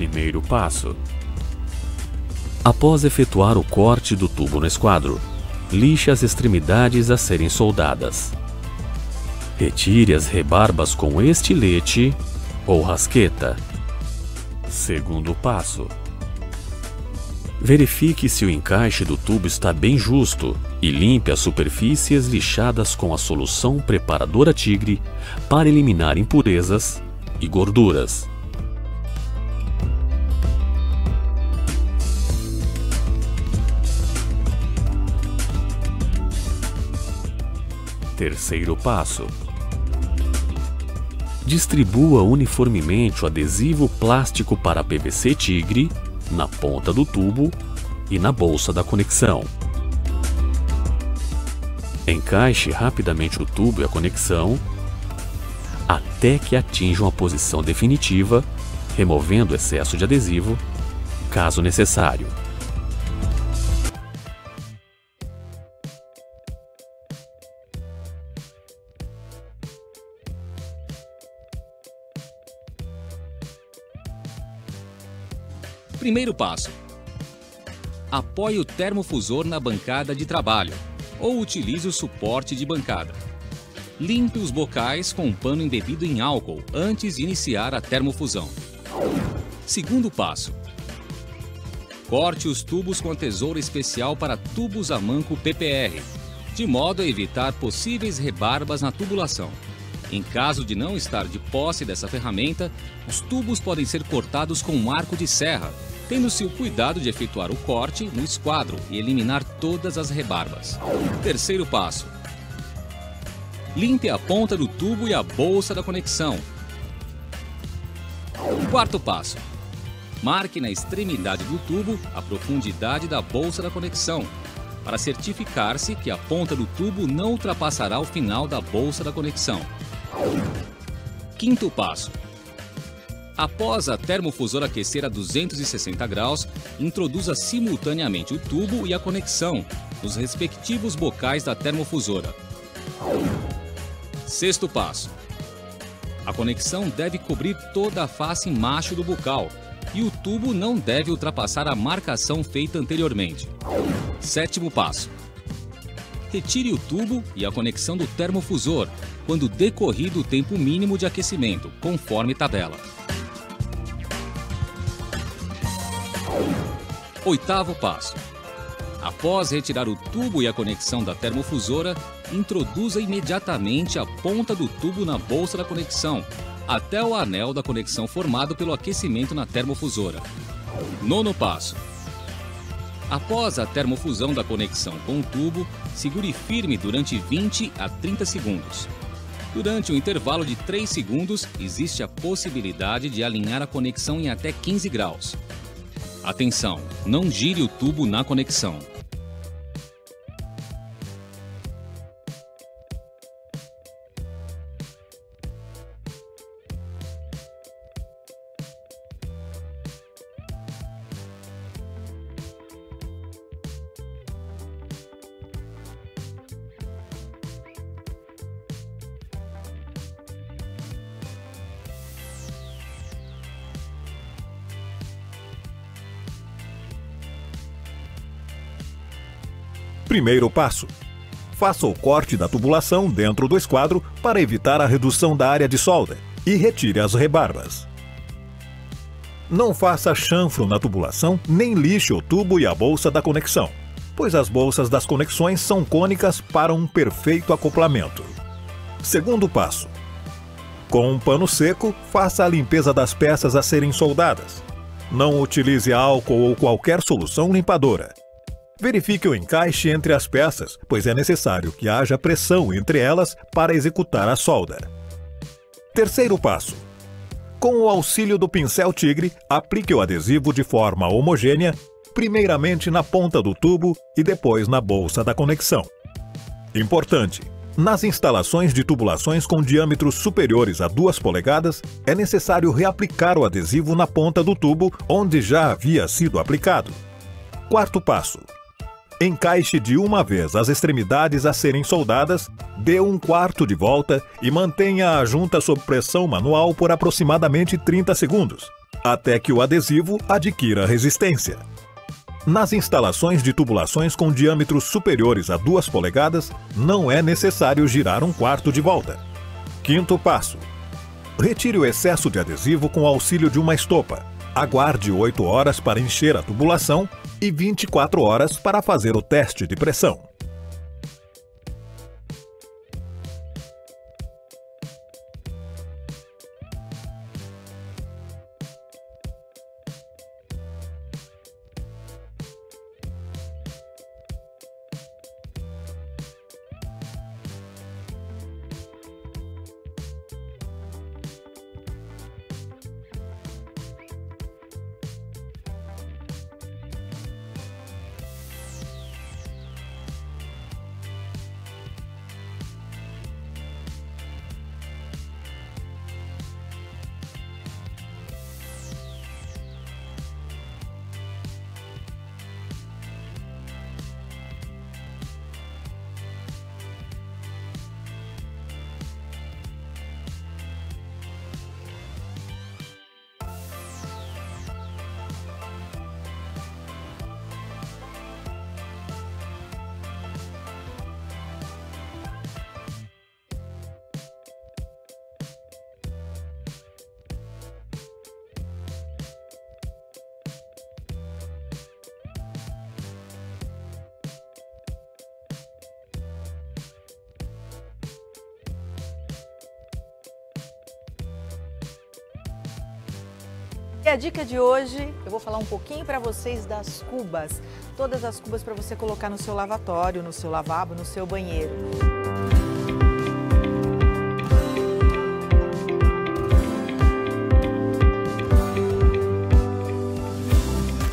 Primeiro passo. Após efetuar o corte do tubo no esquadro, lixe as extremidades a serem soldadas. Retire as rebarbas com estilete ou rasqueta. Segundo passo. Verifique se o encaixe do tubo está bem justo e limpe as superfícies lixadas com a solução preparadora Tigre para eliminar impurezas e gorduras. Terceiro passo. Distribua uniformemente o adesivo plástico para PVC Tigre na ponta do tubo e na bolsa da conexão. Encaixe rapidamente o tubo e a conexão até que atinjam a posição definitiva, removendo o excesso de adesivo, caso necessário. Primeiro passo. Apoie o termofusor na bancada de trabalho ou utilize o suporte de bancada. Limpe os bocais com um pano embebido em álcool antes de iniciar a termofusão. Segundo passo. Corte os tubos com a tesoura especial para tubos a manco PPR, de modo a evitar possíveis rebarbas na tubulação. Em caso de não estar de posse dessa ferramenta, os tubos podem ser cortados com um arco de serra, tendo-se o cuidado de efetuar o corte no esquadro e eliminar todas as rebarbas. Terceiro passo. Limpe a ponta do tubo e a bolsa da conexão. Quarto passo. Marque na extremidade do tubo a profundidade da bolsa da conexão, para certificar-se que a ponta do tubo não ultrapassará o final da bolsa da conexão. Quinto passo. Após a termofusora aquecer a 260 graus, introduza simultaneamente o tubo e a conexão nos respectivos bocais da termofusora. Sexto passo. A conexão deve cobrir toda a face macho do bocal e o tubo não deve ultrapassar a marcação feita anteriormente. Sétimo passo. Retire o tubo e a conexão do termofusor quando decorrido o tempo mínimo de aquecimento, conforme tabela. Oitavo passo. Após retirar o tubo e a conexão da termofusora, introduza imediatamente a ponta do tubo na bolsa da conexão, até o anel da conexão formado pelo aquecimento na termofusora. Nono passo. Após a termofusão da conexão com o tubo, segure firme durante 20 a 30 segundos. Durante um intervalo de 3 segundos, existe a possibilidade de alinhar a conexão em até 15 graus. Atenção, não gire o tubo na conexão. Primeiro passo. Faça o corte da tubulação dentro do esquadro para evitar a redução da área de solda e retire as rebarbas. Não faça chanfro na tubulação nem lixe o tubo e a bolsa da conexão, pois as bolsas das conexões são cônicas para um perfeito acoplamento. Segundo passo. Com um pano seco, faça a limpeza das peças a serem soldadas. Não utilize álcool ou qualquer solução limpadora. Verifique o encaixe entre as peças, pois é necessário que haja pressão entre elas para executar a solda. Terceiro passo. Com o auxílio do pincel Tigre, aplique o adesivo de forma homogênea, primeiramente na ponta do tubo e depois na bolsa da conexão. Importante! Nas instalações de tubulações com diâmetros superiores a 2 polegadas, é necessário reaplicar o adesivo na ponta do tubo onde já havia sido aplicado. Quarto passo. Encaixe de uma vez as extremidades a serem soldadas, dê 1/4 de volta e mantenha a junta sob pressão manual por aproximadamente 30 segundos. até que o adesivo adquira resistência. Nas instalações de tubulações com diâmetros superiores a 2 polegadas, não é necessário girar 1/4 de volta. Quinto passo. Retire o excesso de adesivo com o auxílio de uma estopa. Aguarde 8 horas para encher a tubulação e 24 horas para fazer o teste de pressão. E a dica de hoje, eu vou falar um pouquinho para vocês das cubas. Todas as cubas para você colocar no seu lavatório, no seu lavabo, no seu banheiro.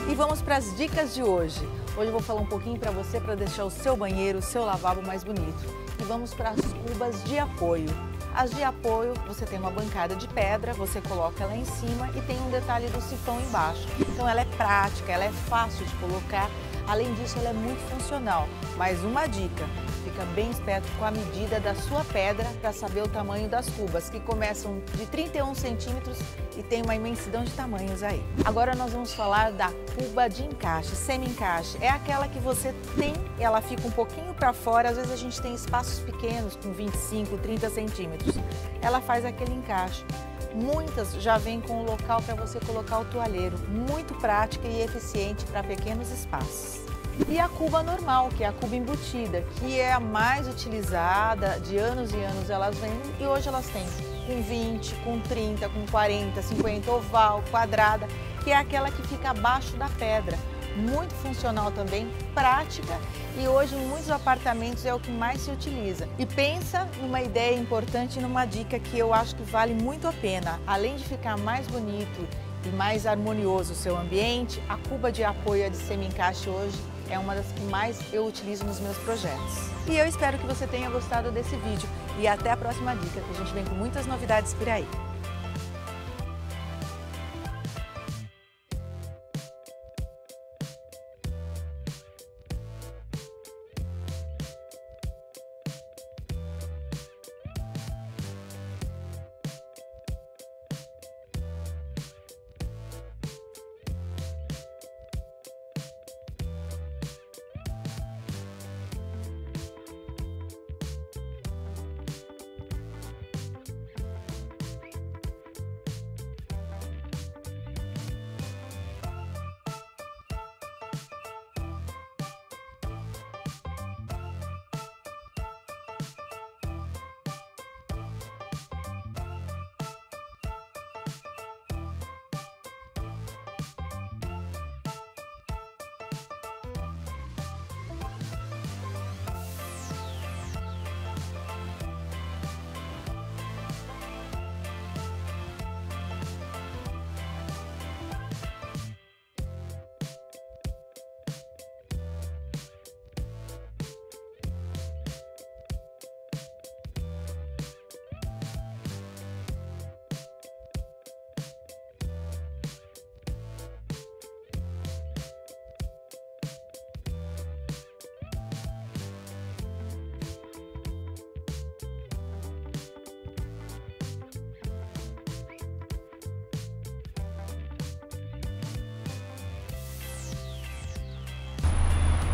E vamos para as dicas de hoje. Hoje eu vou falar um pouquinho para você para deixar o seu banheiro, o seu lavabo mais bonito. E vamos para as cubas de apoio. As de apoio, você tem uma bancada de pedra, você coloca ela em cima e tem um detalhe do sifão embaixo. Então ela é prática, ela é fácil de colocar, além disso ela é muito funcional. Mais uma dica, fica bem esperto com a medida da sua pedra para saber o tamanho das cubas, que começam de 31 centímetros e tem uma imensidão de tamanhos aí. Agora nós vamos falar da cuba de encaixe, semi-encaixe. É aquela que você tem, ela fica um pouquinho para fora, às vezes a gente tem espaços pequenos com 25, 30 centímetros. Ela faz aquele encaixe. Muitas já vêm com o local para você colocar o toalheiro, muito prática e eficiente para pequenos espaços. E a cuba normal, que é a cuba embutida, que é a mais utilizada, de anos e anos elas vêm e hoje elas têm com 20, com 30, com 40, 50, oval, quadrada, que é aquela que fica abaixo da pedra. Muito funcional também, prática e hoje em muitos apartamentos é o que mais se utiliza. E pensa numa ideia importante, numa dica que eu acho que vale muito a pena. Além de ficar mais bonito e mais harmonioso o seu ambiente, a cuba de apoio de semi-encaixe hoje é uma das que mais eu utilizo nos meus projetos. E eu espero que você tenha gostado desse vídeo e até a próxima dica, que a gente vem com muitas novidades por aí.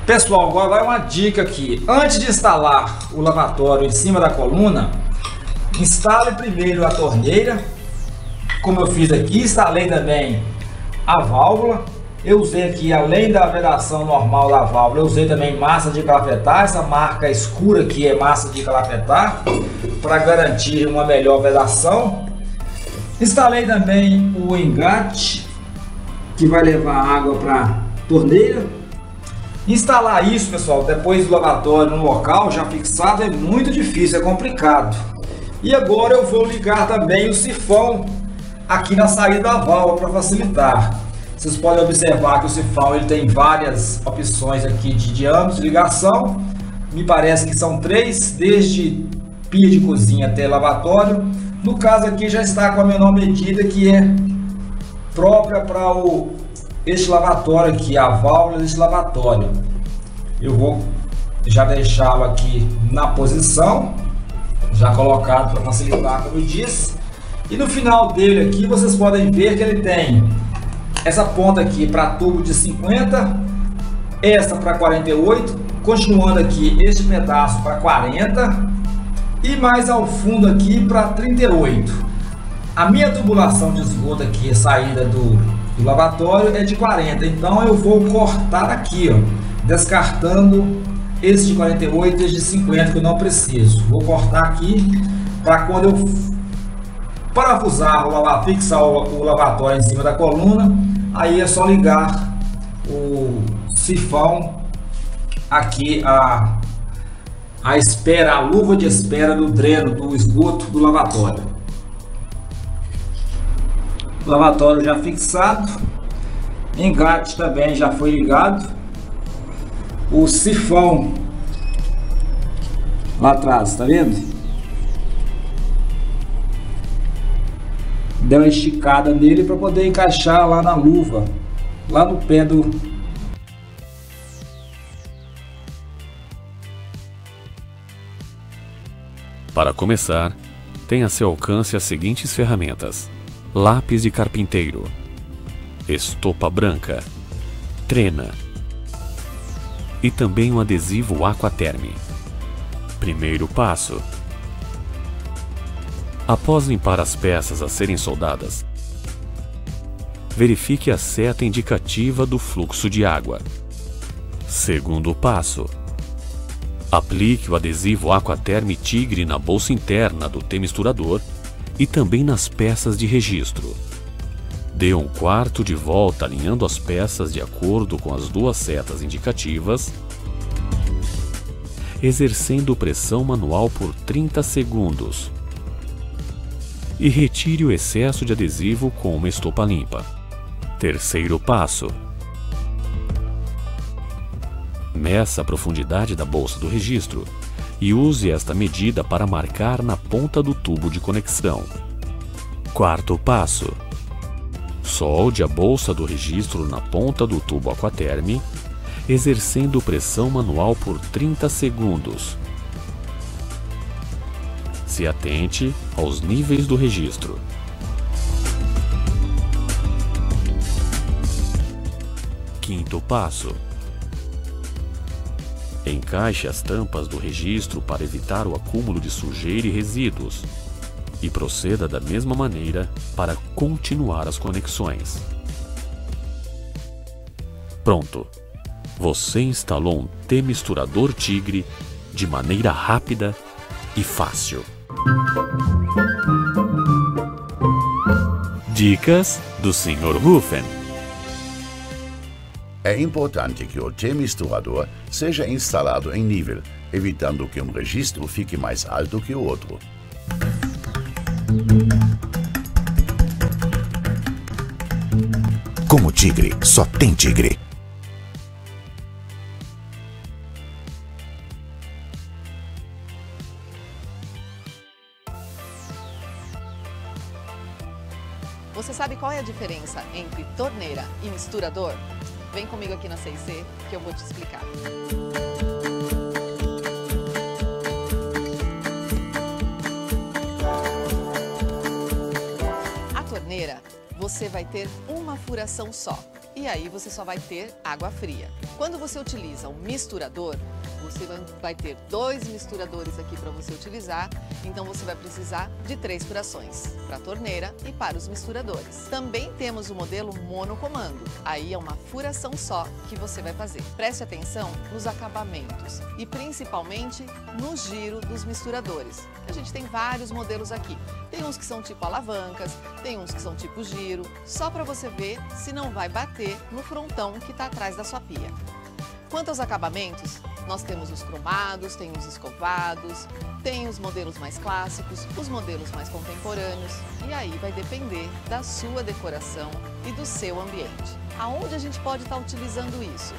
Pessoal, agora vai uma dica aqui. Antes de instalar o lavatório em cima da coluna, instale primeiro a torneira, como eu fiz aqui. Instalei também a válvula. Eu usei aqui, além da vedação normal da válvula, eu usei também massa de calafetar. Essa marca escura aqui é massa de calafetar, para garantir uma melhor vedação. Instalei também o engate, que vai levar água para a torneira. Instalar isso, pessoal, depois do lavatório no local já fixado é muito difícil, é complicado. E agora eu vou ligar também o sifão aqui na saída da válvula para facilitar. Vocês podem observar que o sifão ele tem várias opções aqui de diâmetro de ligação. Me parece que são 3, desde pia de cozinha até lavatório. No caso aqui já está com a menor medida, que é própria para este lavatório aqui, a válvula deste lavatório. Eu vou já deixá-lo aqui na posição, já colocado para facilitar, como eu disse. E no final dele aqui vocês podem ver que ele tem essa ponta aqui para tubo de 50, essa para 48, continuando aqui este pedaço para 40 e mais ao fundo aqui para 38. A minha tubulação de esgoto aqui, a saída do lavatório, é de 40, então eu vou cortar aqui, ó, descartando esse de 48 e esse de 50 que eu não preciso. Vou cortar aqui para quando eu parafusar, fixar o lavatório em cima da coluna, aí é só ligar o sifão aqui, a luva de espera do dreno do esgoto do lavatório. O lavatório já fixado, engate também já foi ligado, o sifão lá atrás, tá vendo? Deu uma esticada nele para poder encaixar lá na luva, lá no pé do... Para começar, tem a seu alcance as seguintes ferramentas: lápis de carpinteiro, estopa branca, trena e também um adesivo Aquaterm. Primeiro passo: após limpar as peças a serem soldadas, verifique a seta indicativa do fluxo de água. Segundo passo: aplique o adesivo Aquaterm Tigre na bolsa interna do T-misturador e também nas peças de registro. Dê um quarto de volta alinhando as peças de acordo com as duas setas indicativas, exercendo pressão manual por 30 segundos. E retire o excesso de adesivo com uma estopa limpa. Terceiro passo: meça a profundidade da bolsa do registro e use esta medida para marcar na ponta do tubo de conexão. Quarto passo: solde a bolsa do registro na ponta do tubo Aquaterm, exercendo pressão manual por 30 segundos. Se atente aos níveis do registro. Quinto passo: encaixe as tampas do registro para evitar o acúmulo de sujeira e resíduos e proceda da mesma maneira para continuar as conexões. Pronto! Você instalou um T-misturador Tigre de maneira rápida e fácil. Dicas do Sr. Ruffen. É importante que o T-misturador seja instalado em nível, evitando que um registro fique mais alto que o outro. Como Tigre, só tem Tigre. Você sabe qual é a diferença entre torneira e misturador? Vem comigo aqui na CIC que eu vou te explicar. A torneira, você vai ter uma furação só. E e aí você só vai ter água fria. Quando você utiliza um misturador, você vai ter 2 misturadores aqui para você utilizar, então você vai precisar de 3 furações, para a torneira e para os misturadores. Também temos o modelo monocomando, aí é uma furação só que você vai fazer. Preste atenção nos acabamentos e principalmente no giro dos misturadores. A gente tem vários modelos aqui, tem uns que são tipo alavancas, tem uns que são tipo giro, só para você ver se não vai bater no frontão que está atrás da sua pia. Quanto aos acabamentos, nós temos os cromados, tem os escovados, tem os modelos mais clássicos, os modelos mais contemporâneos, e aí vai depender da sua decoração e do seu ambiente. Aonde a gente pode estar utilizando isso?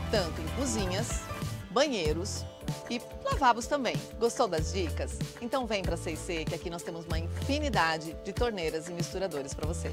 Tanto em cozinhas, banheiros e lavabos também. Gostou das dicas? Então vem para a C&C que aqui nós temos uma infinidade de torneiras e misturadores para você.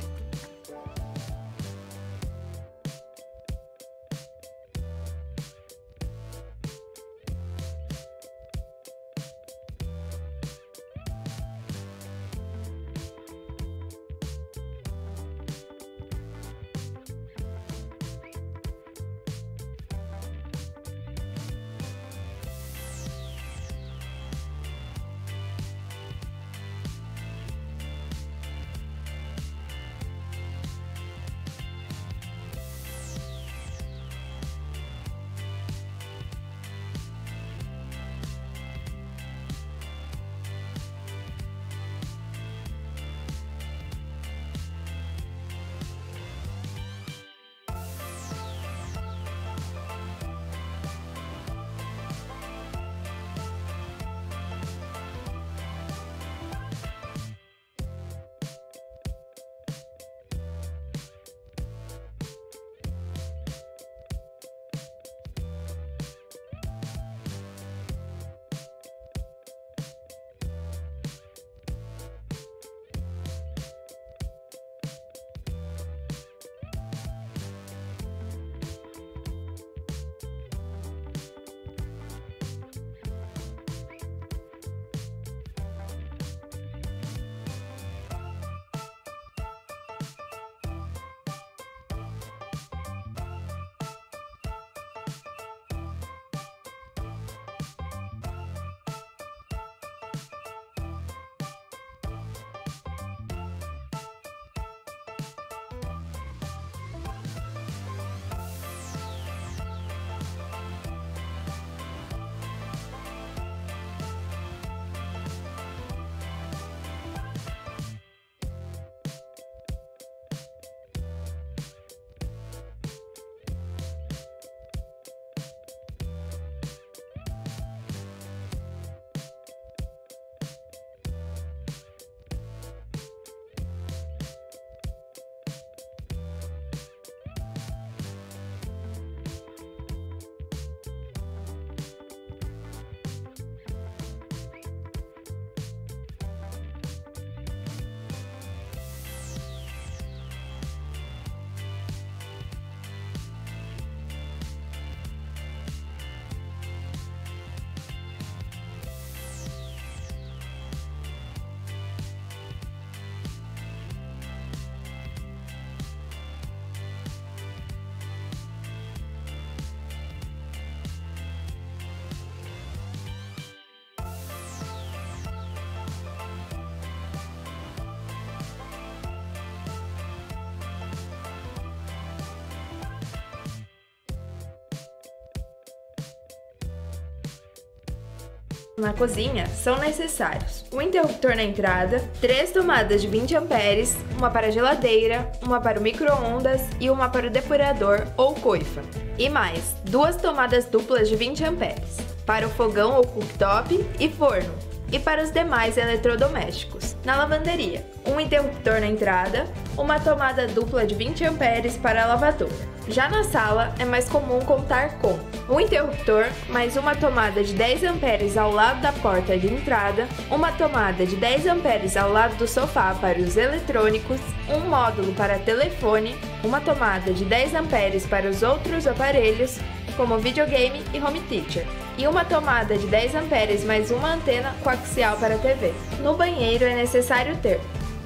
Na cozinha, são necessários um interruptor na entrada, 3 tomadas de 20 amperes, uma para a geladeira, uma para o micro-ondas e uma para o depurador ou coifa. E mais, 2 tomadas duplas de 20 amperes, para o fogão ou cooktop e forno, e para os demais eletrodomésticos. Na lavanderia, um interruptor na entrada, uma tomada dupla de 20 amperes para a lavadora. Já na sala, é mais comum contar com um interruptor, mais uma tomada de 10 amperes ao lado da porta de entrada, uma tomada de 10 amperes ao lado do sofá para os eletrônicos, um módulo para telefone, uma tomada de 10 amperes para os outros aparelhos, como videogame e home theater, e uma tomada de 10 amperes mais uma antena coaxial para a TV. No banheiro é necessário ter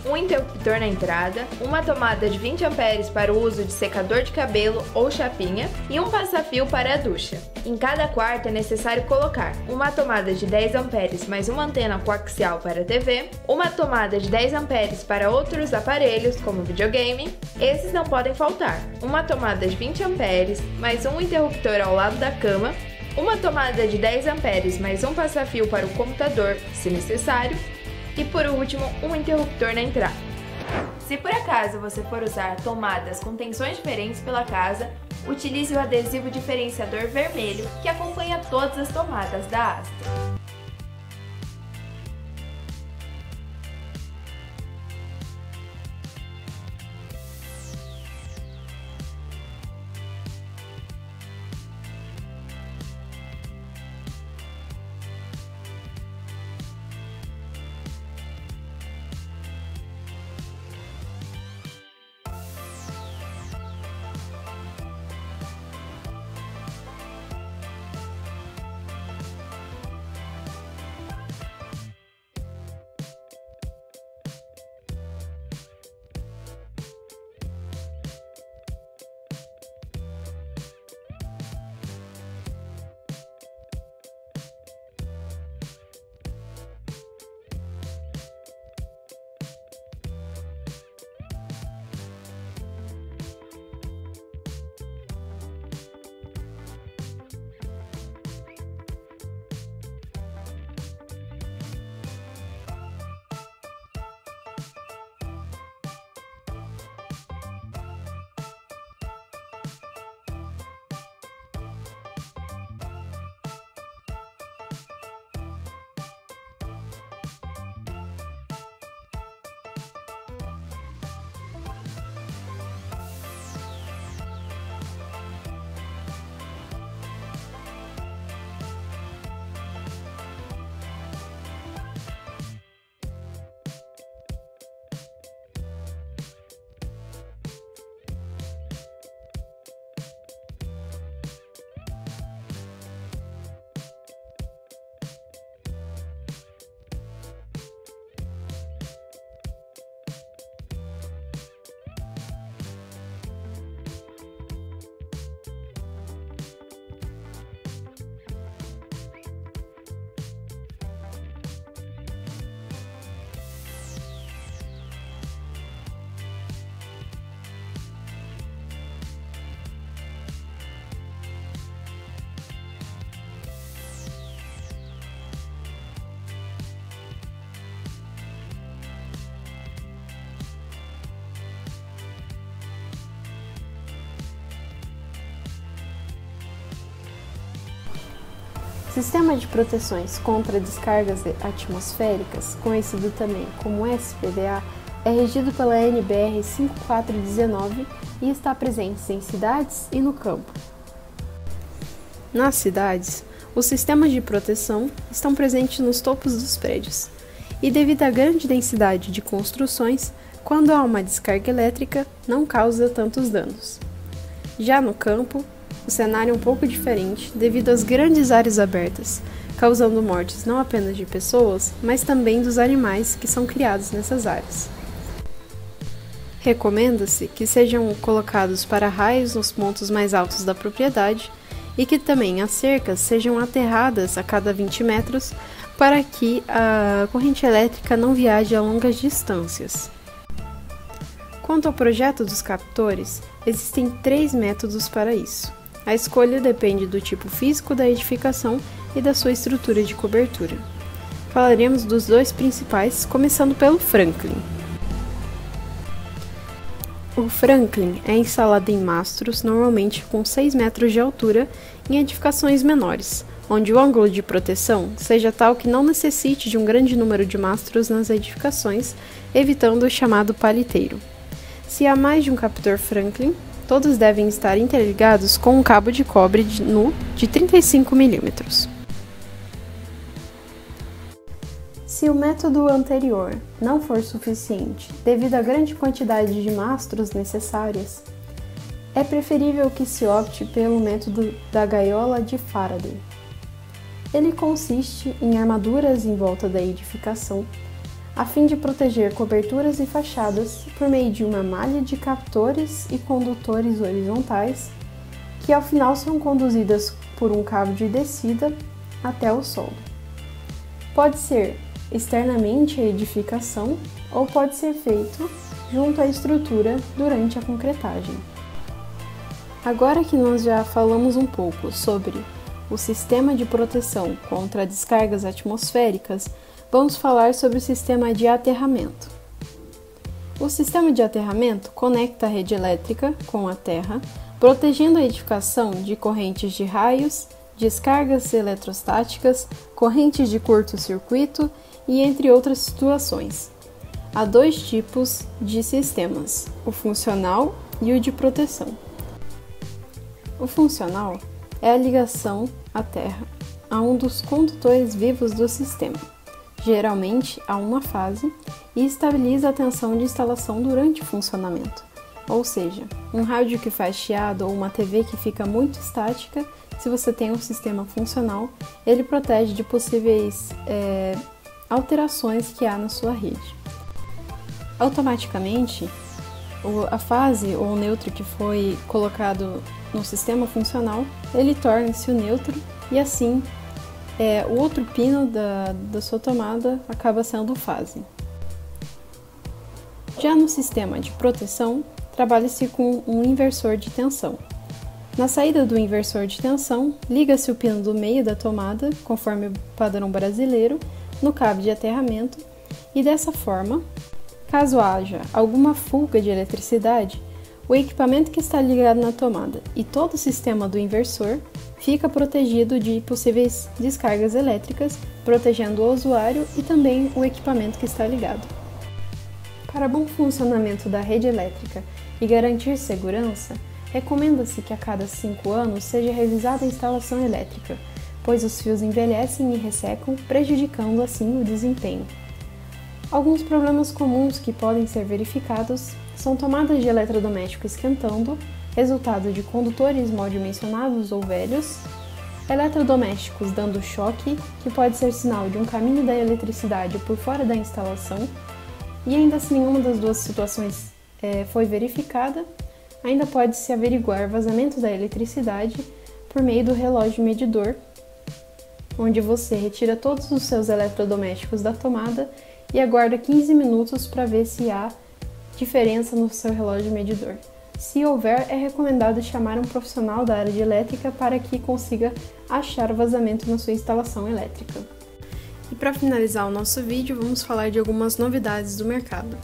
um interruptor na entrada, uma tomada de 20 amperes para o uso de secador de cabelo ou chapinha e um passa-fio para a ducha. Em cada quarto é necessário colocar uma tomada de 10 amperes mais uma antena coaxial para a TV, uma tomada de 10 amperes para outros aparelhos como videogame, esses não podem faltar, uma tomada de 20 amperes mais um interruptor ao lado da cama, uma tomada de 10 amperes mais um passa-fio para o computador, se necessário, e por último, um interruptor na entrada. Se por acaso você for usar tomadas com tensões diferentes pela casa, utilize o adesivo diferenciador vermelho que acompanha todas as tomadas da Astra. Sistema de proteções contra descargas atmosféricas, conhecido também como SPDA, é regido pela NBR 5419 e está presente em cidades e no campo. Nas cidades, os sistemas de proteção estão presentes nos topos dos prédios e, devido à grande densidade de construções, quando há uma descarga elétrica, não causa tantos danos. Já no campo, o cenário é um pouco diferente devido às grandes áreas abertas, causando mortes não apenas de pessoas, mas também dos animais que são criados nessas áreas. Recomenda-se que sejam colocados para-raios nos pontos mais altos da propriedade e que também as cercas sejam aterradas a cada 20 metros para que a corrente elétrica não viaje a longas distâncias. Quanto ao projeto dos captores, existem 3 métodos para isso. A escolha depende do tipo físico da edificação e da sua estrutura de cobertura. Falaremos dos 2 principais, começando pelo Franklin. O Franklin é instalado em mastros, normalmente com 6 metros de altura, em edificações menores, onde o ângulo de proteção seja tal que não necessite de um grande número de mastros nas edificações, evitando o chamado paliteiro. Se há mais de um captor Franklin, todos devem estar interligados com um cabo de cobre de 35 mm. Se o método anterior não for suficiente devido à grande quantidade de mastros necessárias, é preferível que se opte pelo método da gaiola de Faraday. Ele consiste em armaduras em volta da edificação, a fim de proteger coberturas e fachadas por meio de uma malha de captores e condutores horizontais, que ao final são conduzidas por um cabo de descida até o soldo. Pode ser externamente à edificação ou pode ser feito junto à estrutura durante a concretagem. Agora que nós já falamos um pouco sobre o sistema de proteção contra descargas atmosféricas, vamos falar sobre o sistema de aterramento. O sistema de aterramento conecta a rede elétrica com a terra, protegendo a edificação de correntes de raios, descargas eletrostáticas, correntes de curto-circuito e entre outras situações. Há dois tipos de sistemas, o funcional e o de proteção. O funcional é a ligação à terra a um dos condutores vivos do sistema, geralmente a uma fase, e estabiliza a tensão de instalação durante o funcionamento. Ou seja, um rádio que faz chiado ou uma TV que fica muito estática, se você tem um sistema funcional, ele protege de possíveis alterações que há na sua rede. Automaticamente, a fase ou o neutro que foi colocado no sistema funcional, ele torna-se o neutro e assim o outro pino da sua tomada acaba sendo fase. Já no sistema de proteção, trabalha-se com um inversor de tensão. Na saída do inversor de tensão, liga-se o pino do meio da tomada, conforme o padrão brasileiro, no cabo de aterramento e dessa forma, caso haja alguma fuga de eletricidade, o equipamento que está ligado na tomada e todo o sistema do inversor fica protegido de possíveis descargas elétricas, protegendo o usuário e também o equipamento que está ligado. Para bom funcionamento da rede elétrica e garantir segurança, recomenda-se que a cada 5 anos seja revisada a instalação elétrica, pois os fios envelhecem e ressecam, prejudicando assim o desempenho. Alguns problemas comuns que podem ser verificados são tomadas de eletrodoméstico esquentando, resultado de condutores mal dimensionados ou velhos, eletrodomésticos dando choque, que pode ser sinal de um caminho da eletricidade por fora da instalação, e ainda se nenhuma das duas situações foi verificada, ainda pode-se averiguar vazamento da eletricidade por meio do relógio medidor, onde você retira todos os seus eletrodomésticos da tomada e aguarda 15 minutos para ver se há diferença no seu relógio medidor. Se houver, é recomendado chamar um profissional da área de elétrica para que consiga achar o vazamento na sua instalação elétrica. E para finalizar o nosso vídeo, vamos falar de algumas novidades do mercado.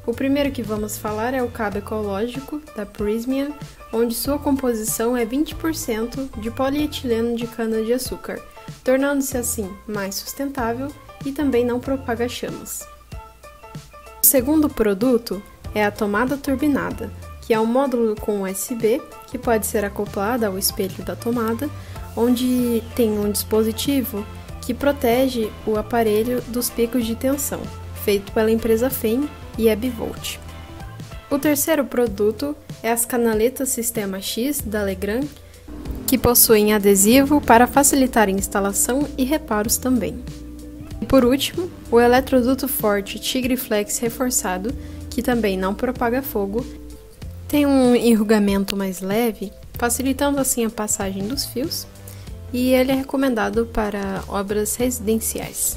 O primeiro que vamos falar é o cabo ecológico da Prysmian, onde sua composição é 20% de polietileno de cana-de-açúcar, tornando-se assim mais sustentável e também não propaga chamas. O segundo produto é a tomada turbinada, que é um módulo com USB que pode ser acoplado ao espelho da tomada, onde tem um dispositivo que protege o aparelho dos picos de tensão, feito pela empresa FEM e Ebivolt. O terceiro produto é as canaletas Sistema X da Legrand, que possuem adesivo para facilitar a instalação e reparos também. E por último, o eletroduto forte Tigre Flex reforçado, que também não propaga fogo, tem um enrugamento mais leve, facilitando assim a passagem dos fios, e ele é recomendado para obras residenciais.